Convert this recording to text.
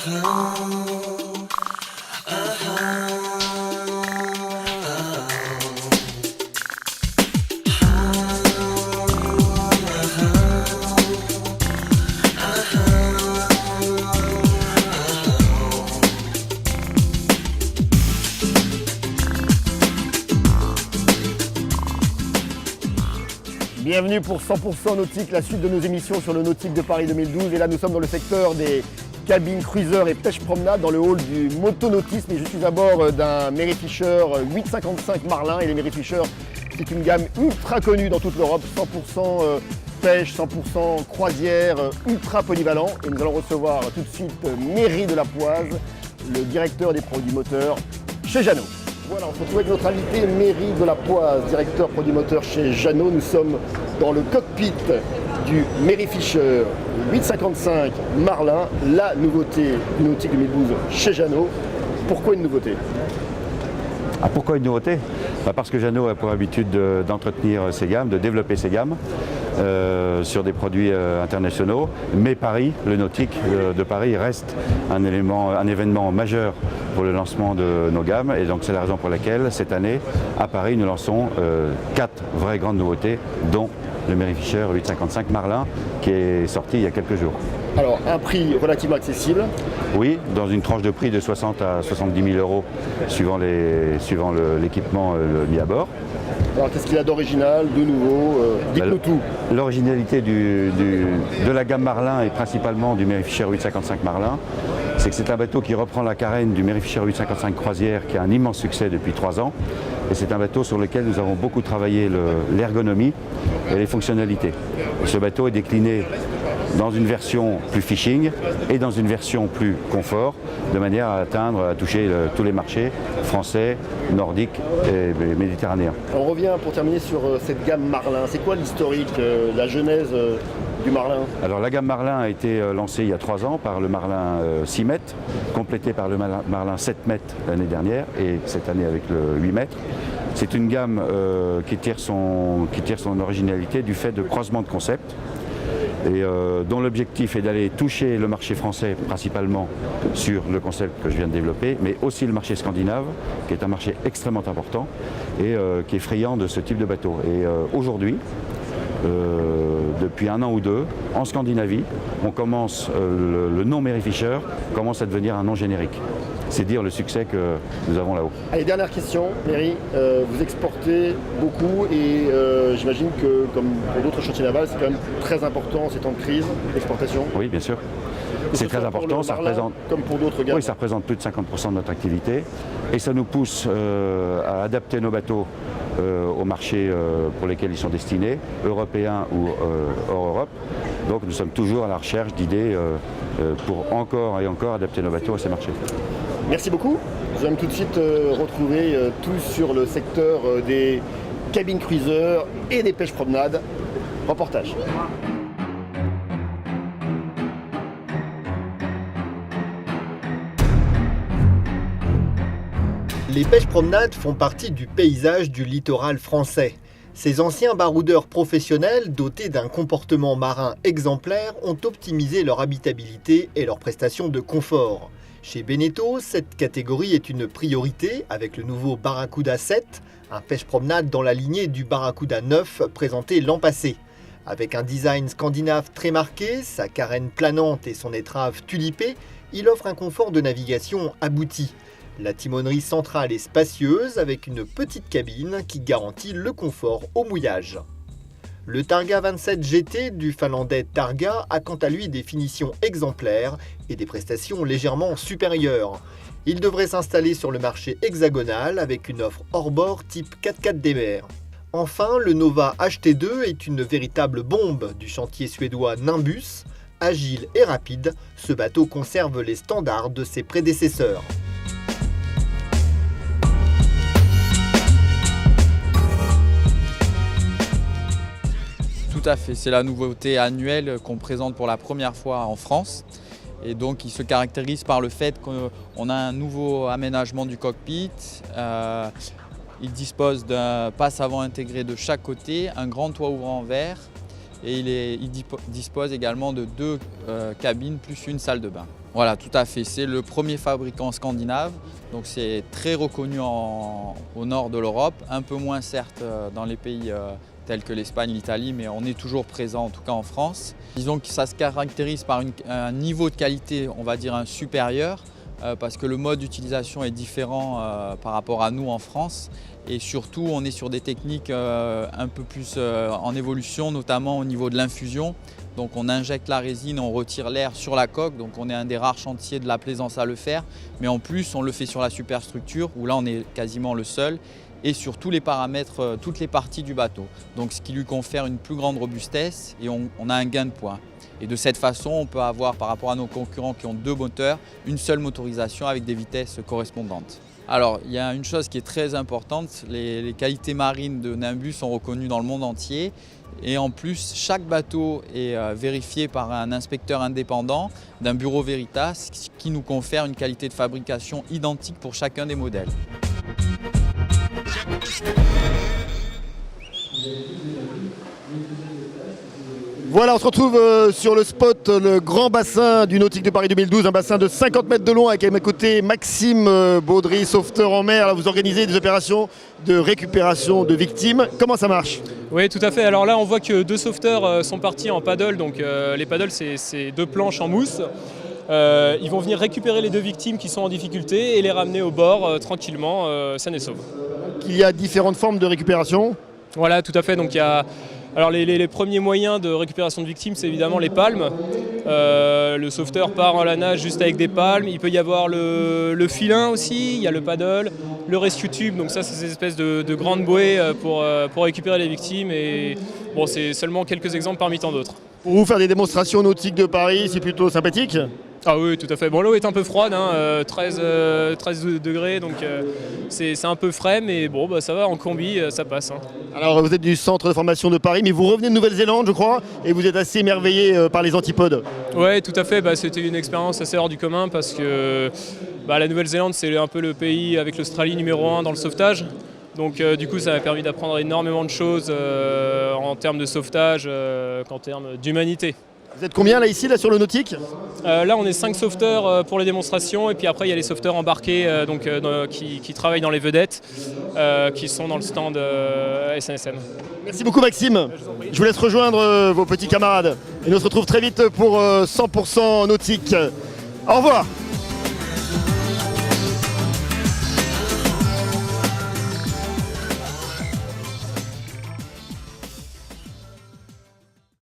Bienvenue pour 100% Nautique, la suite de nos émissions sur le Nautique de Paris 2012. Et là, nous sommes dans le secteur des cabines cruisers et pêche-promenade, dans le hall du motonautisme. Et je suis à bord d'un Merryfisher 855 Marlin. Et les Merryfisher, c'est une gamme ultra connue dans toute l'Europe, 100% pêche, 100% croisière, ultra polyvalent. Et nous allons recevoir tout de suite Méry de la Poise, le directeur des produits moteurs chez Jeannot. Voilà, on se retrouve avec notre invité Méry de la Poise, directeur produit moteur chez Jeannot. Nous sommes dans le cockpit du Merryfisher 855 Marlin, la nouveauté du Nautique 2012 chez Jeannot. Pourquoi une nouveauté ? Pourquoi une nouveauté ? Parce que Jeannot a pour habitude d'entretenir ses gammes, de développer ses gammes sur des produits internationaux. Mais Paris, le Nautique de Paris reste un événement majeur pour le lancement de nos gammes. Et donc c'est la raison pour laquelle cette année, à Paris, nous lançons 4 vraies grandes nouveautés, dont le Merryfisher 855 Marlin qui est sorti il y a quelques jours. Alors, un prix relativement accessible. Oui, dans une tranche de prix de 60 à 70 000 euros suivant l'équipement mis à bord. Alors, qu'est-ce qu'il y a d'original, de nouveau dites-nous tout. L'originalité de la gamme Marlin et principalement du Merryfisher 855 Marlin, c'est que c'est un bateau qui reprend la carène du Merryfisher 855 Croisière qui a un immense succès depuis 3 ans. Et c'est un bateau sur lequel nous avons beaucoup travaillé l'ergonomie et les fonctionnalités. Et ce bateau est décliné dans une version plus fishing et dans une version plus confort, de manière à toucher tous les marchés français, nordiques et méditerranéens. On revient pour terminer sur cette gamme Marlin. C'est quoi l'historique, la genèse du Marlin ? Alors la gamme Marlin a été lancée il y a 3 ans par le Marlin 6 mètres, complété par le Marlin 7 mètres l'année dernière et cette année avec le 8 mètres. C'est une gamme qui tire son originalité du fait de croisement de concepts et dont l'objectif est d'aller toucher le marché français principalement sur le concept que je viens de développer, mais aussi le marché scandinave, qui est un marché extrêmement important et qui est friand de ce type de bateau. Et aujourd'hui, depuis 1 an ou 2, en Scandinavie, le nom Merryfisher commence à devenir un nom générique. C'est dire le succès que nous avons là-haut. Allez, dernière question, Méry. Vous exportez beaucoup et j'imagine que, comme pour d'autres chantiers navals, c'est quand même très important ces temps de crise, l'exportation. Oui, bien sûr. C'est très important, ça représente, comme pour d'autres gammes. Oui, ça représente plus de 50% de notre activité et ça nous pousse à adapter nos bateaux aux marchés pour lesquels ils sont destinés, européens ou hors Europe. Donc nous sommes toujours à la recherche d'idées pour encore et encore adapter nos bateaux à ces marchés. Merci beaucoup. Nous allons tout de suite retrouver tout sur le secteur des cabines cruisers et des pêches-promenades. Reportage. Les pêches-promenades font partie du paysage du littoral français. Ces anciens baroudeurs professionnels, dotés d'un comportement marin exemplaire, ont optimisé leur habitabilité et leurs prestations de confort. Chez Beneteau, cette catégorie est une priorité avec le nouveau Barracuda 7, un pêche-promenade dans la lignée du Barracuda 9 présenté l'an passé. Avec un design scandinave très marqué, sa carène planante et son étrave tulipée, il offre un confort de navigation abouti. La timonerie centrale est spacieuse avec une petite cabine qui garantit le confort au mouillage. Le Targa 27 GT du finlandais Targa a quant à lui des finitions exemplaires et des prestations légèrement supérieures. Il devrait s'installer sur le marché hexagonal avec une offre hors-bord type 4x4 DMR. Enfin, le Nova HT2 est une véritable bombe du chantier suédois Nimbus. Agile et rapide, ce bateau conserve les standards de ses prédécesseurs. Tout à fait, c'est la nouveauté annuelle qu'on présente pour la première fois en France. Et donc il se caractérise par le fait qu'on a un nouveau aménagement du cockpit. Il dispose d'un passe-avant intégré de chaque côté, un grand toit ouvrant en verre et il dispose également de 2 cabines plus une salle de bain. Voilà, tout à fait. C'est le premier fabricant scandinave, donc c'est très reconnu au nord de l'Europe, un peu moins certes dans les pays tels que l'Espagne, l'Italie, mais on est toujours présent en tout cas en France. Disons que ça se caractérise par un niveau de qualité, on va dire, supérieur, parce que le mode d'utilisation est différent par rapport à nous en France. Et surtout, on est sur des techniques un peu plus en évolution, notamment au niveau de l'infusion. Donc on injecte la résine, on retire l'air sur la coque, donc on est un des rares chantiers de la Plaisance à le faire. Mais en plus, on le fait sur la superstructure, où là on est quasiment le seul, et sur tous les paramètres, toutes les parties du bateau. Donc ce qui lui confère une plus grande robustesse et on a un gain de poids. Et de cette façon, on peut avoir, par rapport à nos concurrents qui ont 2 moteurs, une seule motorisation avec des vitesses correspondantes. Alors, il y a une chose qui est très importante, les qualités marines de Nimbus sont reconnues dans le monde entier. Et en plus, chaque bateau est vérifié par un inspecteur indépendant d'un bureau Veritas qui nous confère une qualité de fabrication identique pour chacun des modèles. Voilà, on se retrouve sur le spot, le grand bassin du Nautique de Paris 2012, un bassin de 50 mètres de long avec à mes côtés Maxime Baudry, sauveteur en mer. Là, vous organisez des opérations de récupération de victimes. Comment ça marche ? Oui, tout à fait. Alors là, on voit que 2 sauveteurs sont partis en paddle. Donc les paddles, c'est 2 planches en mousse. Ils vont venir récupérer les 2 victimes qui sont en difficulté et les ramener au bord tranquillement, saines et sauves. Il y a différentes formes de récupération. Voilà, tout à fait. Donc il y a... Alors les premiers moyens de récupération de victimes, c'est évidemment les palmes. Le sauveteur part en la nage juste avec des palmes. Il peut y avoir le filin aussi, il y a le paddle, le rescue tube. Donc ça, c'est ces espèces de grandes bouées pour récupérer les victimes. Et bon, c'est seulement quelques exemples parmi tant d'autres. Pour vous faire des démonstrations nautiques de Paris, c'est plutôt sympathique ? Ah oui, tout à fait. Bon, l'eau est un peu froide, 13 degrés, donc c'est un peu frais, mais bon, bah, ça va, en combi, ça passe. Alors, vous êtes du centre de formation de Paris, mais vous revenez de Nouvelle-Zélande, je crois, et vous êtes assez émerveillé par les antipodes. Oui, tout à fait. Bah, c'était une expérience assez hors du commun parce que la Nouvelle-Zélande, c'est un peu le pays avec l'Australie numéro 1 dans le sauvetage. Donc du coup, ça m'a permis d'apprendre énormément de choses en termes de sauvetage qu'en termes d'humanité. Vous êtes combien là ici sur le nautique ? Là on est 5 sauveteurs pour les démonstrations et puis après il y a les sauveteurs embarqués qui travaillent dans les vedettes qui sont dans le stand SNSM. Merci beaucoup Maxime. Je vous laisse rejoindre vos petits camarades et nous se retrouve très vite pour 100% nautique. Au revoir.